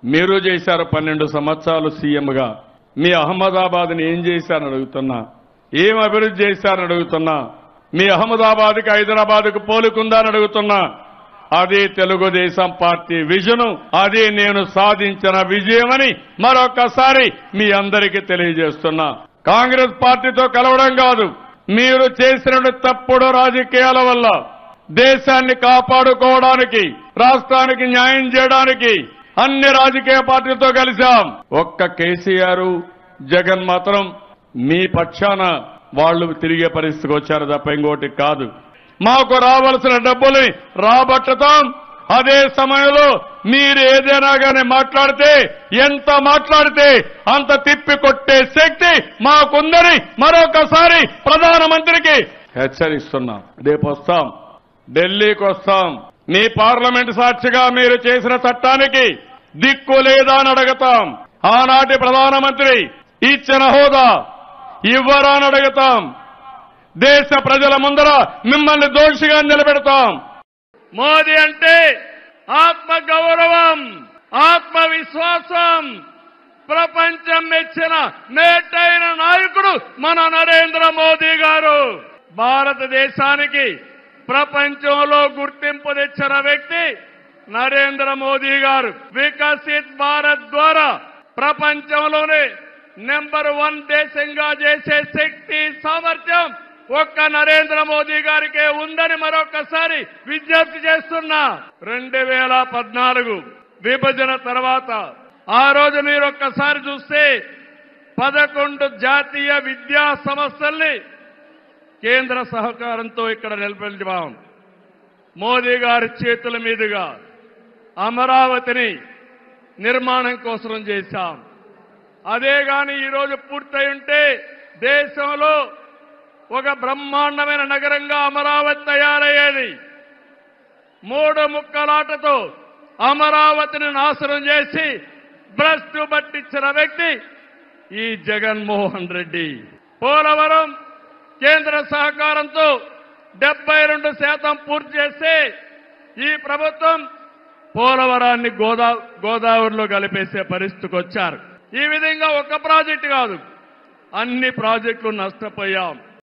మీరు చేశారు 12 సంవత్సరాలు సీఎంగా. మీ అహ్మదాబాద్ని ఏం చేశారని అడుగుతున్నా, ఏం అభివృద్ధి చేశారని అడుగుతున్నా, మీ అహ్మదాబాద్కి హైదరాబాద్కు పోలుకుందని అడుగుతున్నా. అది తెలుగుదేశం పార్టీ విజను, అది నేను సాధించిన విజయమని మరొకసారి మీ అందరికీ తెలియజేస్తున్నా. కాంగ్రెస్ పార్టీతో కలవడం కాదు, మీరు చేసిన తప్పుడు రాజకీయాల వల్ల దేశాన్ని కాపాడుకోవడానికి, రాష్ట్రానికి న్యాయం చేయడానికి అన్ని రాజకీయ పార్టీలతో కలిశాం. ఒక్క కేసీఆర్, జగన్ మాత్రం మీ పక్షాన వాళ్ళు తిరిగే పరిస్థితికి వచ్చారు తప్ప ఇంకోటి కాదు. మాకు రావాల్సిన డబ్బుల్ని రాబట్టుతాం. అదే సమయంలో మీరు ఏదైనా కానీ మాట్లాడితే, ఎంత మాట్లాడితే అంత తిప్పి కొట్టే శక్తి మాకుందని మరొకసారి ప్రధానమంత్రికి హెచ్చరిస్తున్నాం. రేపు వస్తాం, ఢిల్లీకి వస్తాం. మీ పార్లమెంట్ సాక్షిగా మీరు చేసిన చట్టానికి దిక్కు లేదా అని అడుగుతాం. ఆనాటి ప్రధానమంత్రి ఇచ్చిన హోదా ఇవ్వరా అని అడుగుతాం. దేశ ప్రజల ముందర మిమ్మల్ని దోషిగా నిలబెడతాం. మోదీ అంటే ఆత్మ గౌరవం, ఆత్మవిశ్వాసం, ప్రపంచం మెచ్చిన మేటైన నాయకుడు మన నరేంద్ర మోదీ గారు. భారతదేశానికి ప్రపంచంలో గుర్తింపు తెచ్చిన వ్యక్తి నరేంద్ర మోదీ గారు. వికసిత్ భారత్ ద్వారా ప్రపంచంలోనే నెంబర్ 1 దేశంగా చేసే శక్తి, సామర్థ్యం ఒక్క నరేంద్ర మోదీ గారికే ఉందని మరొకసారి విజ్ఞప్తి చేస్తున్నా. 2014 విభజన తర్వాత ఆ రోజు మీరు ఒక్కసారి చూస్తే 11 జాతీయ విద్యా సంస్థల్ని కేంద్ర సహకారంతో ఇక్కడ నిలబెట్టాం. మోదీ గారి చేతుల మీదుగా అమరావతిని నిర్మాణం కోసం చేశాం. అదే గాని ఈరోజు పూర్తయి ఉంటే దేశంలో ఒక బ్రహ్మాండమైన నగరంగా అమరావతి తయారయ్యేది. 3 ముక్కలాటతో అమరావతిని నాశనం చేసి భ్రష్టు పట్టించిన వ్యక్తి ఈ జగన్మోహన్ రెడ్డి. పోలవరం కేంద్ర సహకారంతో 72% పూర్తి చేస్తే ఈ ప్రభుత్వం పోలవరాన్ని గోదావరిలో కలిపేసే పరిస్థితికి వచ్చారు. ఈ విధంగా ఒక ప్రాజెక్టు కాదు, అన్ని ప్రాజెక్టులు నష్టపోయాం.